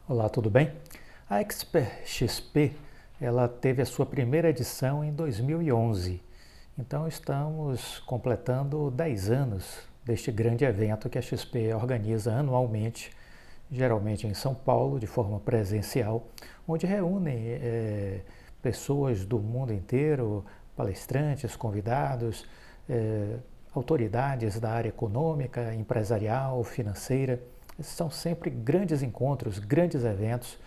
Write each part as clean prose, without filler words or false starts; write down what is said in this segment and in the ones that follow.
Olá, tudo bem? A Expert XP, ela teve a sua primeira edição em 2011. Então estamos completando 10 anos deste grande evento que a XP organiza anualmente, geralmente em São Paulo, de forma presencial, onde reúne pessoas do mundo inteiro, palestrantes, convidados, autoridades da área econômica, empresarial, financeira. São sempre grandes encontros, grandes eventos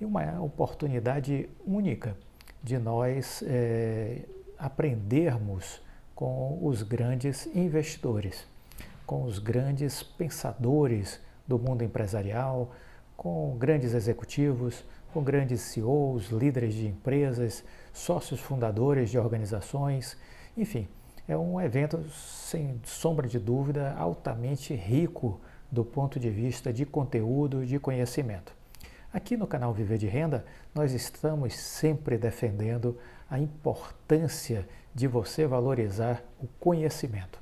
e uma oportunidade única de nós aprendermos com os grandes investidores, com os grandes pensadores do mundo empresarial, com grandes executivos, com grandes CEOs, líderes de empresas, sócios fundadores de organizações, enfim, é um evento, sem sombra de dúvida, altamente rico do ponto de vista de conteúdo, de conhecimento. Aqui no canal Viver de Renda, nós estamos sempre defendendo a importância de você valorizar o conhecimento.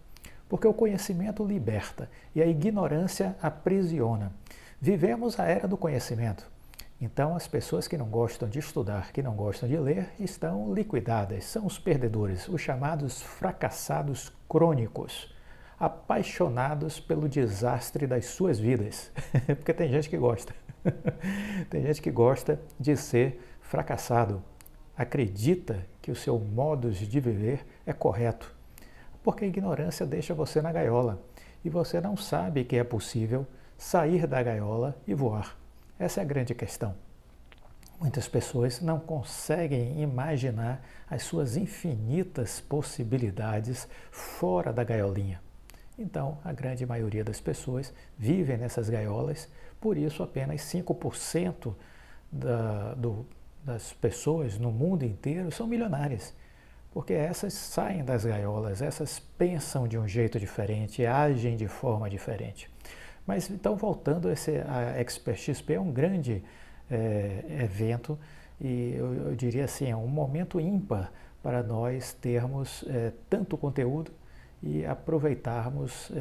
Porque o conhecimento liberta e a ignorância aprisiona. Vivemos a era do conhecimento. Então, as pessoas que não gostam de estudar, que não gostam de ler, estão liquidadas, são os perdedores, os chamados fracassados crônicos, apaixonados pelo desastre das suas vidas. Porque tem gente que gosta. Tem gente que gosta de ser fracassado, acredita que o seu modo de viver é correto, porque a ignorância deixa você na gaiola e você não sabe que é possível sair da gaiola e voar. Essa é a grande questão. Muitas pessoas não conseguem imaginar as suas infinitas possibilidades fora da gaiolinha. Então, a grande maioria das pessoas vivem nessas gaiolas, por isso apenas 5% das pessoas no mundo inteiro são milionárias. Porque essas saem das gaiolas, essas pensam de um jeito diferente, agem de forma diferente. Mas então, voltando, a Expert XP é um grande evento e eu diria assim, é um momento ímpar para nós termos tanto conteúdo e aproveitarmos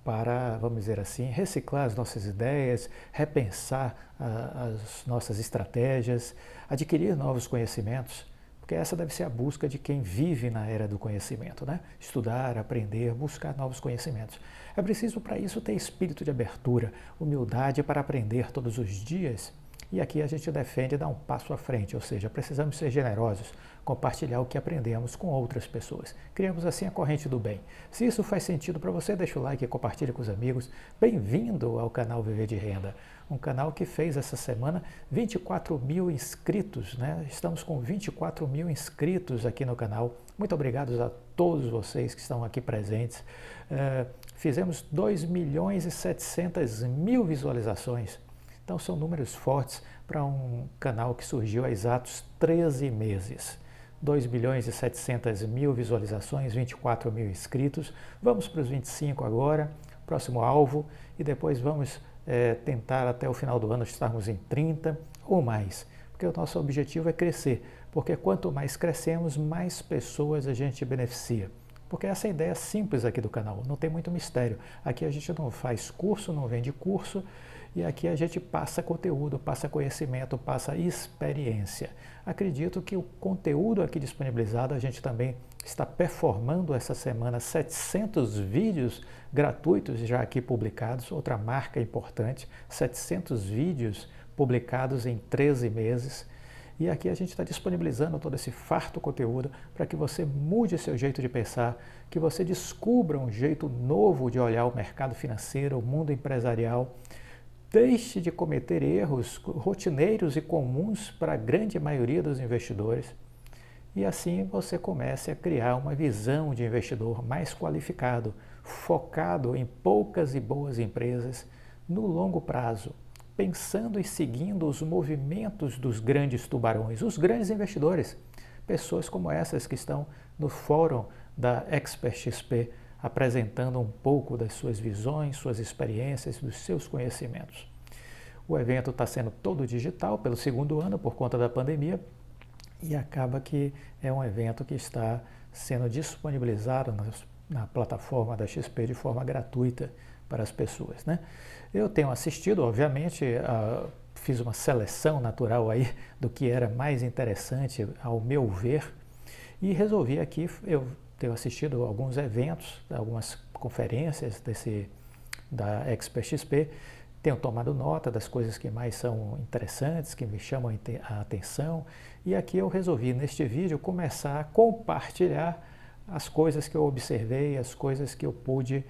para, vamos dizer assim, reciclar as nossas ideias, repensar as nossas estratégias, adquirir novos conhecimentos, porque essa deve ser a busca de quem vive na era do conhecimento, né? Estudar, aprender, buscar novos conhecimentos. É preciso para isso ter espírito de abertura, humildade para aprender todos os dias. E aqui a gente defende dar um passo à frente, ou seja, precisamos ser generosos, compartilhar o que aprendemos com outras pessoas. Criamos assim a corrente do bem. Se isso faz sentido para você, deixa o like e compartilha com os amigos. Bem-vindo ao canal Viver de Renda, um canal que fez essa semana 24 mil inscritos, né? Estamos com 24 mil inscritos aqui no canal. Muito obrigado a todos vocês que estão aqui presentes. Fizemos 2 milhões e 700 mil visualizações. Então são números fortes para um canal que surgiu há exatos 13 meses. 2 bilhões e 700 mil visualizações, 24 mil inscritos. Vamos para os 25 agora, próximo alvo, e depois vamos tentar até o final do ano estarmos em 30 ou mais. Porque o nosso objetivo é crescer, porque quanto mais crescemos, mais pessoas a gente beneficia. Porque essa é a ideia simples aqui do canal, não tem muito mistério. Aqui a gente não faz curso, não vende curso, e aqui a gente passa conteúdo, passa conhecimento, passa experiência. Acredito que o conteúdo aqui disponibilizado, a gente também está performando essa semana 700 vídeos gratuitos já aqui publicados, outra marca importante, 700 vídeos publicados em 13 meses. E aqui a gente está disponibilizando todo esse farto conteúdo para que você mude seu jeito de pensar, que você descubra um jeito novo de olhar o mercado financeiro, o mundo empresarial. Deixe de cometer erros rotineiros e comuns para a grande maioria dos investidores. E assim você comece a criar uma visão de investidor mais qualificado, focado em poucas e boas empresas no longo prazo, pensando e seguindo os movimentos dos grandes tubarões, os grandes investidores, pessoas como essas que estão no fórum da Expert XP, apresentando um pouco das suas visões, suas experiências, dos seus conhecimentos. O evento está sendo todo digital pelo segundo ano por conta da pandemia e acaba que é um evento que está sendo disponibilizado na plataforma da XP de forma gratuita para as pessoas, né? Eu tenho assistido, obviamente, fiz uma seleção natural aí do que era mais interessante ao meu ver e resolvi aqui, eu tenho assistido alguns eventos, algumas conferências da Expert XP, tenho tomado nota das coisas que mais são interessantes, que me chamam a atenção, e aqui eu resolvi neste vídeo começar a compartilhar as coisas que eu observei, as coisas que eu pude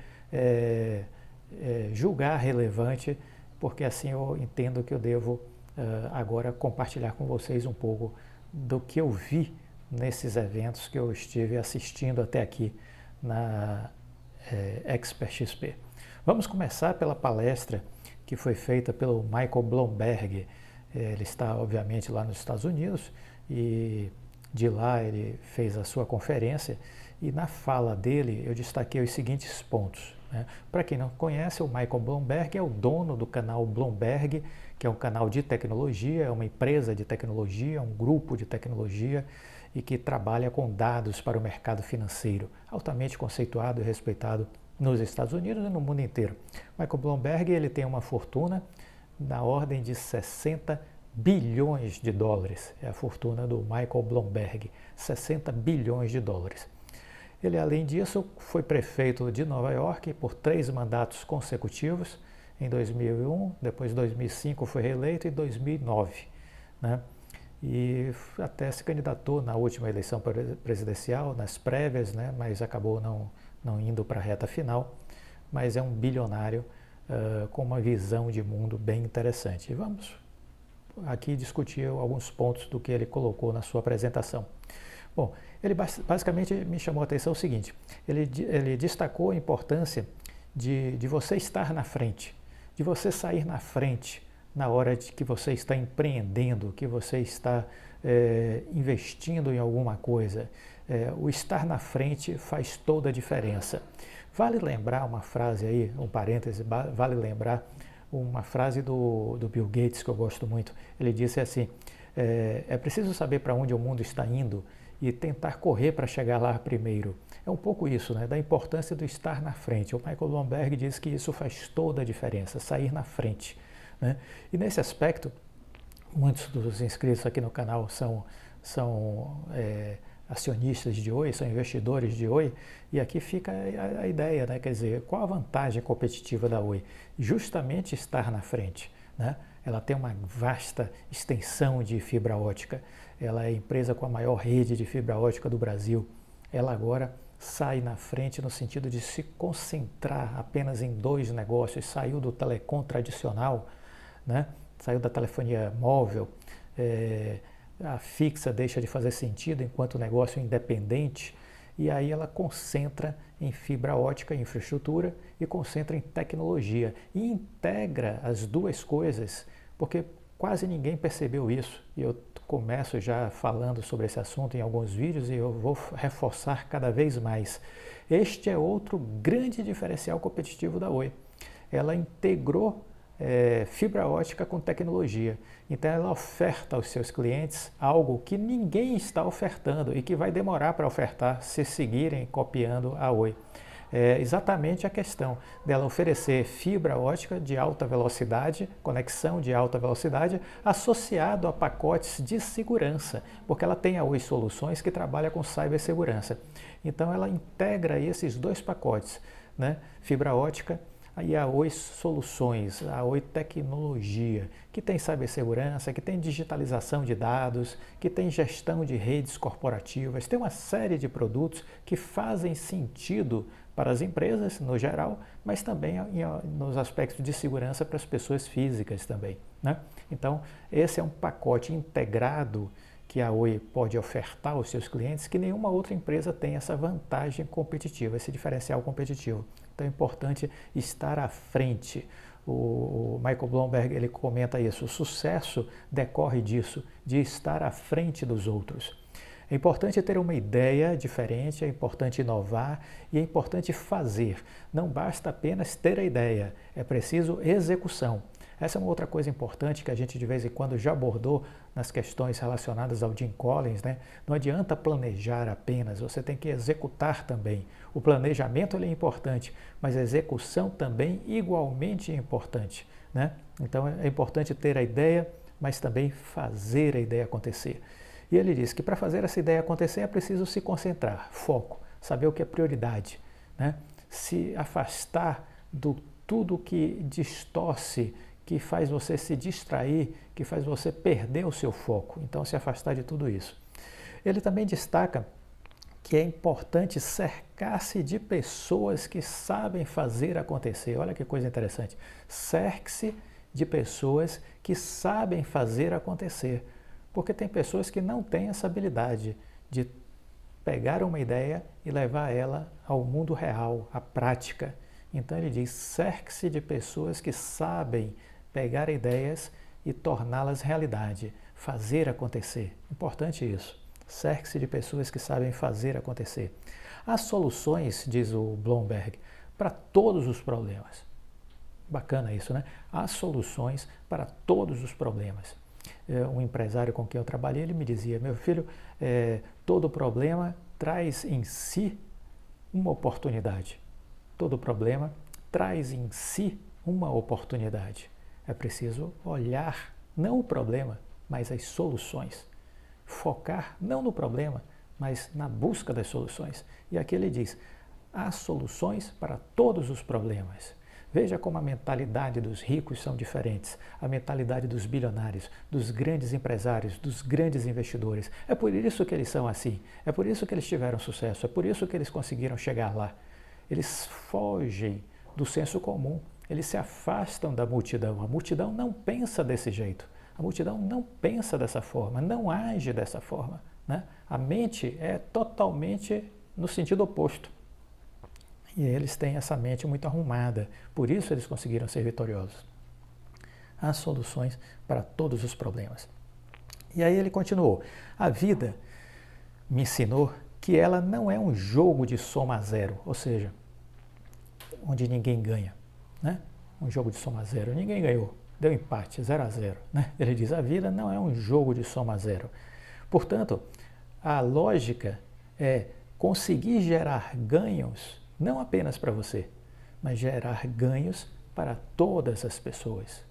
julgar relevante, porque assim eu entendo que eu devo agora compartilhar com vocês um pouco do que eu vi nesses eventos que eu estive assistindo até aqui na Expert XP. Vamos começar pela palestra que foi feita pelo Michael Bloomberg. Ele está, obviamente, lá nos Estados Unidos e de lá ele fez a sua conferência e na fala dele eu destaquei os seguintes pontos. Né? Para quem não conhece, o Michael Bloomberg é o dono do canal Bloomberg, que é um canal de tecnologia, é uma empresa de tecnologia, um grupo de tecnologia e que trabalha com dados para o mercado financeiro, altamente conceituado e respeitado nos Estados Unidos e no mundo inteiro. Michael Bloomberg ele tem uma fortuna na ordem de 60 bilhões de dólares. É a fortuna do Michael Bloomberg, 60 bilhões de dólares. Ele, além disso, foi prefeito de Nova York por 3 mandatos consecutivos, em 2001, depois em 2005 foi reeleito e em 2009. Né? E até se candidatou na última eleição presidencial, nas prévias, né? Mas acabou não indo para a reta final, mas é um bilionário com uma visão de mundo bem interessante. E vamos aqui discutir alguns pontos do que ele colocou na sua apresentação. Bom, ele basicamente me chamou a atenção o seguinte, ele destacou a importância de você estar na frente, de você sair na frente na hora de que você está empreendendo, que você está investindo em alguma coisa. O estar na frente faz toda a diferença. Vale lembrar uma frase aí, um parêntese, vale lembrar uma frase do Bill Gates que eu gosto muito. Ele disse assim, é preciso saber para onde o mundo está indo e tentar correr para chegar lá primeiro. É um pouco isso, né, da importância do estar na frente. O Michael Bloomberg diz que isso faz toda a diferença, sair na frente. Né? E nesse aspecto, muitos dos inscritos aqui no canal são acionistas de Oi, são investidores de Oi, e aqui fica a ideia, né? Quer dizer, qual a vantagem competitiva da Oi? Justamente estar na frente. Né? Ela tem uma vasta extensão de fibra ótica, ela é a empresa com a maior rede de fibra ótica do Brasil. Ela agora sai na frente no sentido de se concentrar apenas em 2 negócios, saiu do telecom tradicional, né? Saiu da telefonia móvel, a fixa deixa de fazer sentido enquanto negócio independente, e aí ela concentra em fibra ótica, infraestrutura, e concentra em tecnologia, e integra as 2 coisas, porque quase ninguém percebeu isso, e eu começo já falando sobre esse assunto em alguns vídeos, e eu vou reforçar cada vez mais. Este é outro grande diferencial competitivo da Oi. Ela integrou fibra ótica com tecnologia. Então ela oferta aos seus clientes algo que ninguém está ofertando e que vai demorar para ofertar se seguirem copiando a Oi. É exatamente a questão dela oferecer fibra ótica de alta velocidade, conexão de alta velocidade, associado a pacotes de segurança, porque ela tem a Oi Soluções que trabalha com cibersegurança. Então ela integra esses 2 pacotes, né? Fibra ótica e a Oi Soluções, a Oi Tecnologia, que tem cibersegurança, que tem digitalização de dados, que tem gestão de redes corporativas, tem uma série de produtos que fazem sentido para as empresas no geral, mas também nos aspectos de segurança para as pessoas físicas também. Né? Então, esse é um pacote integrado que a Oi pode ofertar aos seus clientes, que nenhuma outra empresa tem essa vantagem competitiva, esse diferencial competitivo. Então é importante estar à frente. O Michael Bloomberg ele comenta isso, o sucesso decorre disso, de estar à frente dos outros. É importante ter uma ideia diferente, é importante inovar e é importante fazer. Não basta apenas ter a ideia, é preciso execução. Essa é uma outra coisa importante que a gente de vez em quando já abordou nas questões relacionadas ao Jim Collins, né? Não adianta planejar apenas, você tem que executar também. O planejamento ele é importante, mas a execução também igualmente é importante, né? Então é importante ter a ideia, mas também fazer a ideia acontecer. E ele diz que para fazer essa ideia acontecer é preciso se concentrar, foco, saber o que é prioridade, né? Se afastar do tudo que distorce, que faz você se distrair, que faz você perder o seu foco. Então, se afastar de tudo isso. Ele também destaca que é importante cercar-se de pessoas que sabem fazer acontecer. Olha que coisa interessante. Cerque-se de pessoas que sabem fazer acontecer. Porque tem pessoas que não têm essa habilidade de pegar uma ideia e levar ela ao mundo real, à prática. Então ele diz, cerque-se de pessoas que sabem pegar ideias e torná-las realidade, fazer acontecer. Importante isso. Cerque-se de pessoas que sabem fazer acontecer. Há soluções, diz o Bloomberg, para todos os problemas. Bacana isso, né? Há soluções para todos os problemas. Um empresário com quem eu trabalhei, ele me dizia, meu filho, todo problema traz em si uma oportunidade. Todo problema traz em si uma oportunidade. É preciso olhar não o problema, mas as soluções. Focar não no problema, mas na busca das soluções. E aqui ele diz, há soluções para todos os problemas. Veja como a mentalidade dos ricos são diferentes, a mentalidade dos bilionários, dos grandes empresários, dos grandes investidores. É por isso que eles são assim, é por isso que eles tiveram sucesso, é por isso que eles conseguiram chegar lá. Eles fogem do senso comum, eles se afastam da multidão. A multidão não pensa desse jeito, a multidão não pensa dessa forma, não age dessa forma, né? A mente é totalmente no sentido oposto. E eles têm essa mente muito arrumada, por isso eles conseguiram ser vitoriosos. Há soluções para todos os problemas. E aí ele continuou, a vida me ensinou que ela não é um jogo de soma zero, ou seja, onde ninguém ganha, né? Um jogo de soma zero, ninguém ganhou, deu empate, 0-0, né? Ele diz, a vida não é um jogo de soma zero. Portanto, a lógica é conseguir gerar ganhos não apenas para você, mas gerar ganhos para todas as pessoas.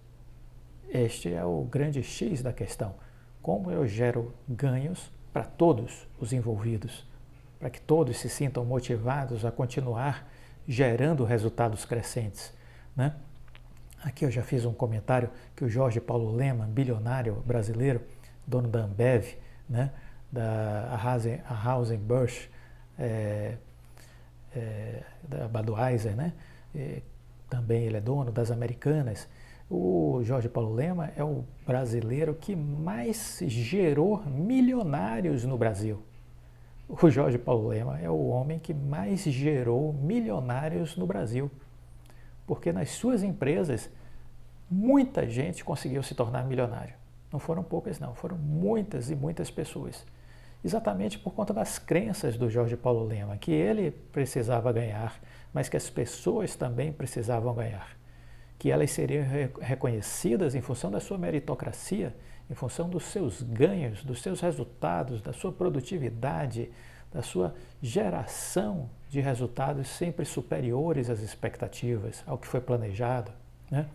Este é o grande X da questão. Como eu gero ganhos para todos os envolvidos, para que todos se sintam motivados a continuar gerando resultados crescentes, né? Aqui eu já fiz um comentário que o Jorge Paulo Lemann, bilionário brasileiro, dono da Ambev, né, da Anheuser-Busch, da Budweiser, né? Também ele é dono das Americanas. O Jorge Paulo Lemann é o brasileiro que mais gerou milionários no Brasil. O Jorge Paulo Lemann é o homem que mais gerou milionários no Brasil. Porque nas suas empresas, muita gente conseguiu se tornar milionário. Não foram poucas não, foram muitas e muitas pessoas. Exatamente por conta das crenças do Jorge Paulo Lemann, que ele precisava ganhar, mas que as pessoas também precisavam ganhar. Que elas seriam reconhecidas em função da sua meritocracia, em função dos seus ganhos, dos seus resultados, da sua produtividade, da sua geração de resultados sempre superiores às expectativas, ao que foi planejado, né?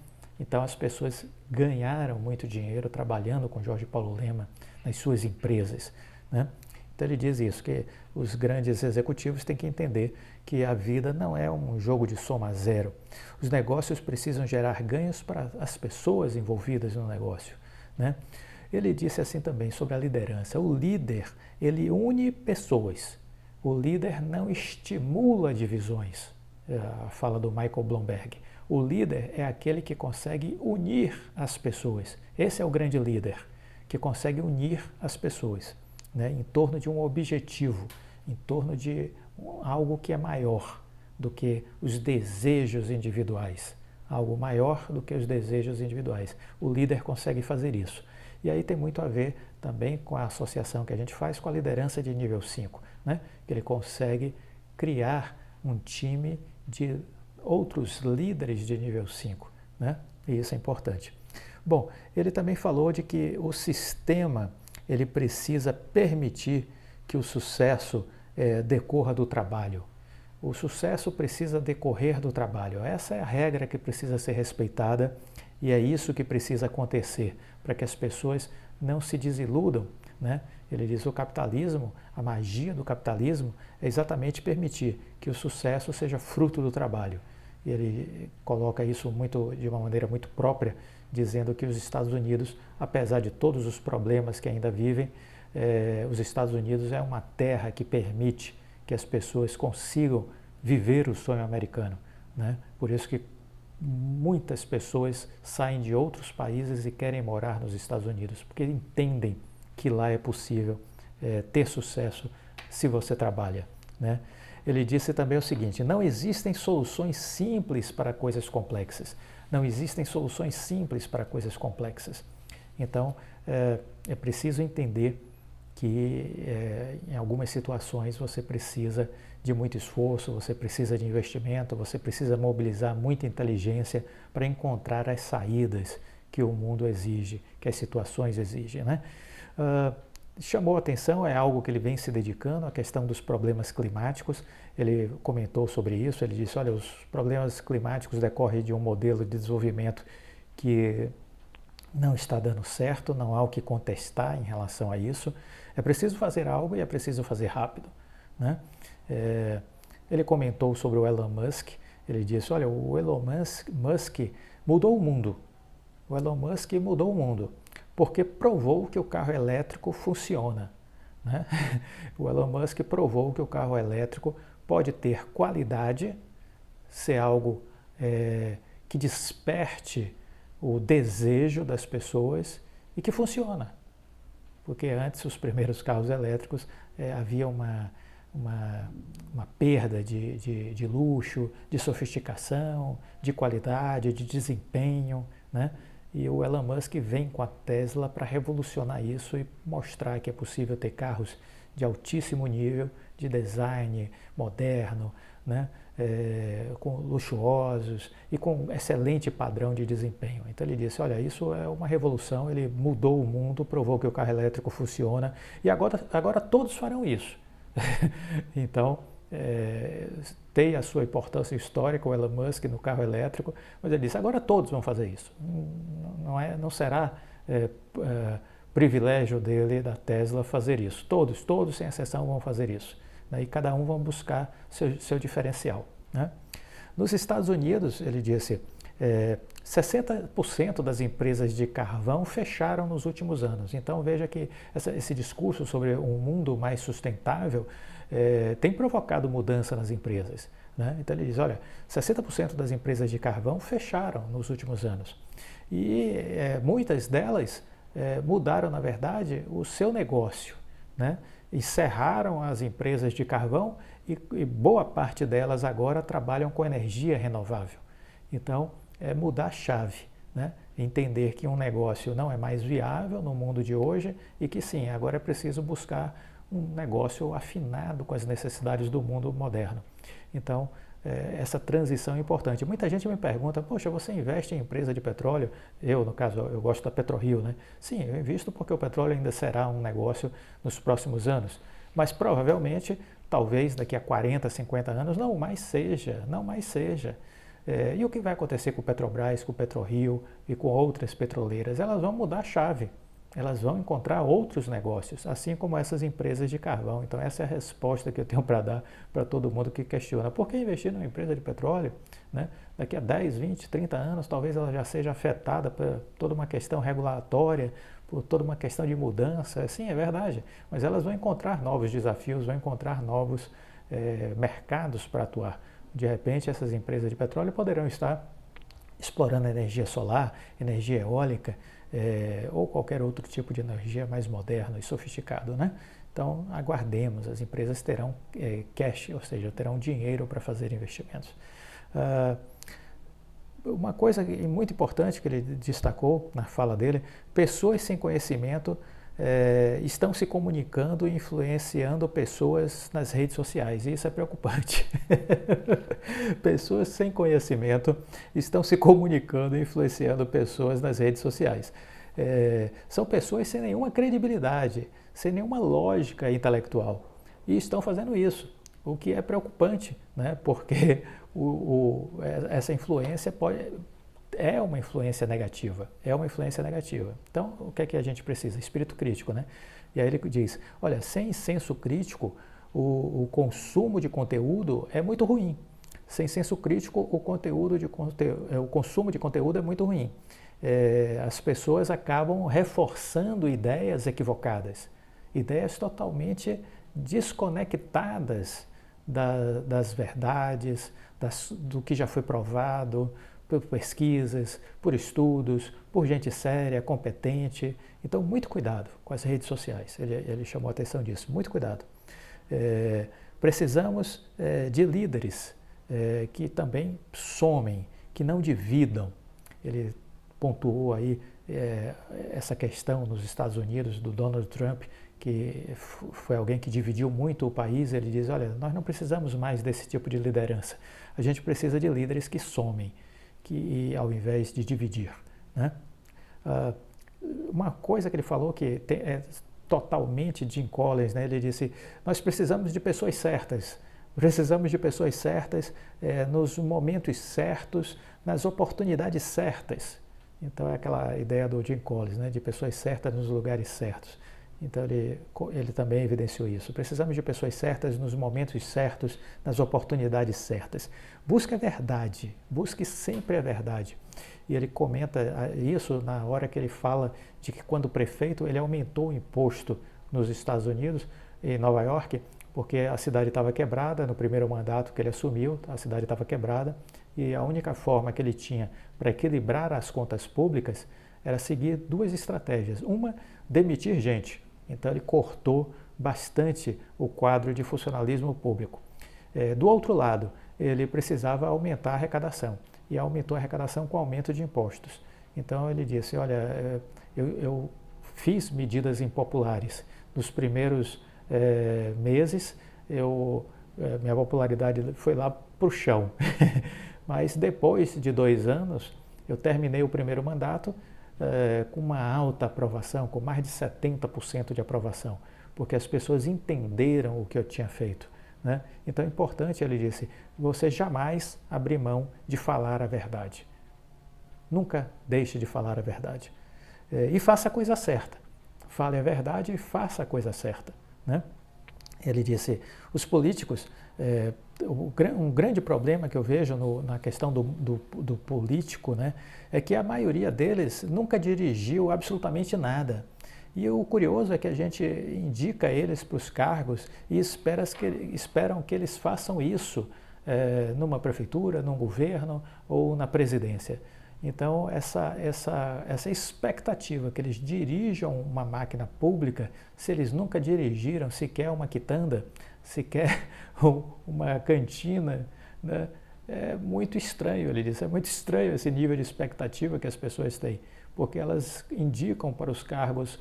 Então as pessoas ganharam muito dinheiro trabalhando com Jorge Paulo Lemann nas suas empresas, né? Então ele diz isso, que os grandes executivos têm que entender que a vida não é um jogo de soma zero. Os negócios precisam gerar ganhos para as pessoas envolvidas no negócio, né? Ele disse assim também sobre a liderança. O líder, ele une pessoas. O líder não estimula divisões. A fala do Michael Bloomberg. O líder é aquele que consegue unir as pessoas. Esse é o grande líder, que consegue unir as pessoas, né, em torno de um objetivo, em torno de algo que é maior do que os desejos individuais. Algo maior do que os desejos individuais. O líder consegue fazer isso. E aí tem muito a ver também com a associação que a gente faz com a liderança de nível 5, né? Ele consegue criar um time de outros líderes de nível 5, né? E isso é importante. Bom, ele também falou de que o sistema ele precisa permitir que o sucesso decorra do trabalho. O sucesso precisa decorrer do trabalho. Essa é a regra que precisa ser respeitada e é isso que precisa acontecer para que as pessoas não se desiludam, né? Ele diz o capitalismo, a magia do capitalismo é exatamente permitir que o sucesso seja fruto do trabalho. E ele coloca isso de uma maneira muito própria, dizendo que os Estados Unidos, apesar de todos os problemas que ainda vivem, os Estados Unidos é uma terra que permite que as pessoas consigam viver o sonho americano, né? Por isso que muitas pessoas saem de outros países e querem morar nos Estados Unidos, porque entendem que lá é possível ter sucesso se você trabalha, né? Ele disse também o seguinte: não existem soluções simples para coisas complexas. Não existem soluções simples para coisas complexas. Então, é preciso entender que em algumas situações você precisa de muito esforço, você precisa de investimento, você precisa mobilizar muita inteligência para encontrar as saídas que o mundo exige, que as situações exigem, né? Chamou a atenção, é algo que ele vem se dedicando, a questão dos problemas climáticos. Ele comentou sobre isso, ele disse, olha, os problemas climáticos decorrem de um modelo de desenvolvimento que não está dando certo, não há o que contestar em relação a isso. É preciso fazer algo e é preciso fazer rápido, né? Ele comentou sobre o Elon Musk, ele disse, olha, o Elon Musk mudou o mundo. O Elon Musk mudou o mundo, porque provou que o carro elétrico funciona, né? O Elon Musk provou que o carro elétrico pode ter qualidade, ser algo que desperte o desejo das pessoas e que funciona. Porque antes, os primeiros carros elétricos, havia uma perda de luxo, de sofisticação, de qualidade, de desempenho, né? E o Elon Musk vem com a Tesla para revolucionar isso e mostrar que é possível ter carros de altíssimo nível, de design moderno, né? Com luxuosos e com excelente padrão de desempenho. Então ele disse, olha, isso é uma revolução, ele mudou o mundo, provou que o carro elétrico funciona e agora todos farão isso. Então, tem a sua importância histórica, o Elon Musk no carro elétrico, mas ele disse, agora todos vão fazer isso. Não será privilégio dele, da Tesla, fazer isso. Todos, sem exceção, vão fazer isso. E cada um vai buscar seu diferencial, né? Nos Estados Unidos, ele disse, 60% das empresas de carvão fecharam nos últimos anos. Então veja que esse discurso sobre um mundo mais sustentável tem provocado mudança nas empresas, né? Então ele diz, olha, 60% das empresas de carvão fecharam nos últimos anos. E muitas delas mudaram, na verdade, o seu negócio, né? Encerraram as empresas de carvão e boa parte delas agora trabalham com energia renovável. Então, mudar a chave, né? Entender que um negócio não é mais viável no mundo de hoje e que sim, agora é preciso buscar um negócio afinado com as necessidades do mundo moderno. Então, essa transição é importante. Muita gente me pergunta, poxa, você investe em empresa de petróleo? Eu, no caso, eu gosto da PetroRio, né? Sim, eu invisto porque o petróleo ainda será um negócio nos próximos anos, mas provavelmente, talvez daqui a 40, 50 anos, não mais seja. E o que vai acontecer com o Petrobras, com o PetroRio e com outras petroleiras? Elas vão mudar a chave, elas vão encontrar outros negócios, assim como essas empresas de carvão. Então essa é a resposta que eu tenho para dar para todo mundo que questiona. Por que investir numa empresa de petróleo, né? Daqui a 10, 20, 30 anos, talvez ela já seja afetada por toda uma questão regulatória, por toda uma questão de mudança. Sim, é verdade, mas elas vão encontrar novos desafios, vão encontrar novos mercados para atuar. De repente, essas empresas de petróleo poderão estar explorando energia solar, energia eólica, ou qualquer outro tipo de energia mais moderno e sofisticado, né? Então, aguardemos, as empresas terão cash, ou seja, terão dinheiro para fazer investimentos. Uma coisa muito importante que ele destacou na fala dele, pessoas sem conhecimento estão se comunicando e influenciando pessoas nas redes sociais. E isso é preocupante. Pessoas sem conhecimento estão se comunicando e influenciando pessoas nas redes sociais. São pessoas sem nenhuma credibilidade, sem nenhuma lógica intelectual. E estão fazendo isso, o que é preocupante, né? Porque essa influência é uma influência negativa, Então, o que é que a gente precisa? Espírito crítico, né? E aí ele diz, olha, sem senso crítico, o consumo de conteúdo é muito ruim. Sem senso crítico, o consumo de conteúdo é muito ruim. As pessoas acabam reforçando ideias equivocadas, ideias totalmente desconectadas das verdades, do que já foi provado, por pesquisas, por estudos, por gente séria, competente. Então, muito cuidado com as redes sociais. Ele chamou a atenção disso. Muito cuidado. Precisamos de líderes que também somem, que não dividam. Ele pontuou aí essa questão nos Estados Unidos do Donald Trump, que foi alguém que dividiu muito o país. Ele diz, olha, nós não precisamos mais desse tipo de liderança. A gente precisa de líderes que somem, ao invés de dividir, né? Uma coisa que ele falou que é totalmente Jim Collins, né? Ele disse, nós precisamos de pessoas certas, nos momentos certos, nas oportunidades certas. Então é aquela ideia do Jim Collins, né? De pessoas certas nos lugares certos. Então ele também evidenciou isso. Precisamos de pessoas certas nos momentos certos, nas oportunidades certas. Busque a verdade, busque sempre a verdade. E ele comenta isso na hora que ele fala de que quando o prefeito ele aumentou o imposto nos Estados Unidos, em Nova York, porque a cidade estava quebrada, no primeiro mandato que ele assumiu, a cidade estava quebrada, e a única forma que ele tinha para equilibrar as contas públicas era seguir duas estratégias. Uma, demitir gente. Então ele cortou bastante o quadro de funcionalismo público. Do outro lado, ele precisava aumentar a arrecadação, e aumentou a arrecadação com aumento de impostos. Então ele disse, olha, eu fiz medidas impopulares. Nos primeiros meses, minha popularidade foi lá para o chão. Mas depois de 2 anos, eu terminei o primeiro mandato com uma alta aprovação, com mais de 70% de aprovação, porque as pessoas entenderam o que eu tinha feito, né? Então é importante, ele disse, você jamais abrir mão de falar a verdade. Nunca deixe de falar a verdade. E faça a coisa certa. Fale a verdade e faça a coisa certa, né? Ele disse, os políticos, um grande problema que eu vejo na questão do político, né, é que a maioria deles nunca dirigiu absolutamente nada. E o curioso é que a gente indica eles para os cargos e esperam que eles façam isso numa prefeitura, num governo ou na presidência. Então, essa expectativa que eles dirijam uma máquina pública, se eles nunca dirigiram sequer uma quitanda, sequer uma cantina, né? É muito estranho, ele disse, é muito estranho esse nível de expectativa que as pessoas têm, porque elas indicam para os cargos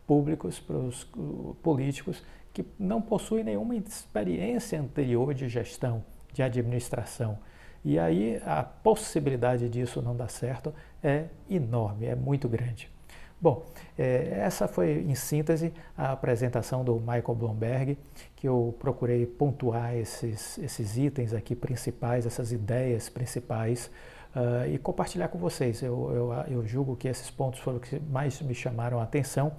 públicos, para os políticos, que não possuem nenhuma experiência anterior de gestão, de administração. E aí a possibilidade disso não dar certo é enorme, é muito grande. Bom, essa foi, em síntese, a apresentação do Michael Bloomberg, que eu procurei pontuar esses itens aqui principais, essas ideias principais, e compartilhar com vocês. Eu julgo que esses pontos foram os que mais me chamaram a atenção.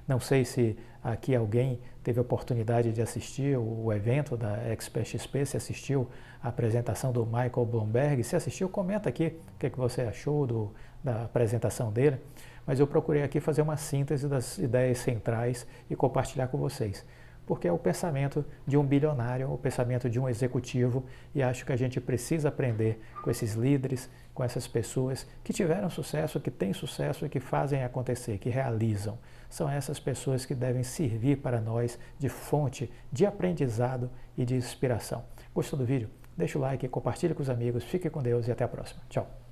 Não sei se aqui alguém teve a oportunidade de assistir o evento da XP, se assistiu a apresentação do Michael Bloomberg. Se assistiu, comenta aqui o que você achou da apresentação dele. Mas eu procurei aqui fazer uma síntese das ideias centrais e compartilhar com vocês. Porque é o pensamento de um bilionário, o pensamento de um executivo, e acho que a gente precisa aprender com esses líderes, com essas pessoas que tiveram sucesso, que têm sucesso e que fazem acontecer, que realizam. São essas pessoas que devem servir para nós de fonte de aprendizado e de inspiração. Gostou do vídeo? Deixa o like, compartilhe com os amigos, fique com Deus e até a próxima. Tchau!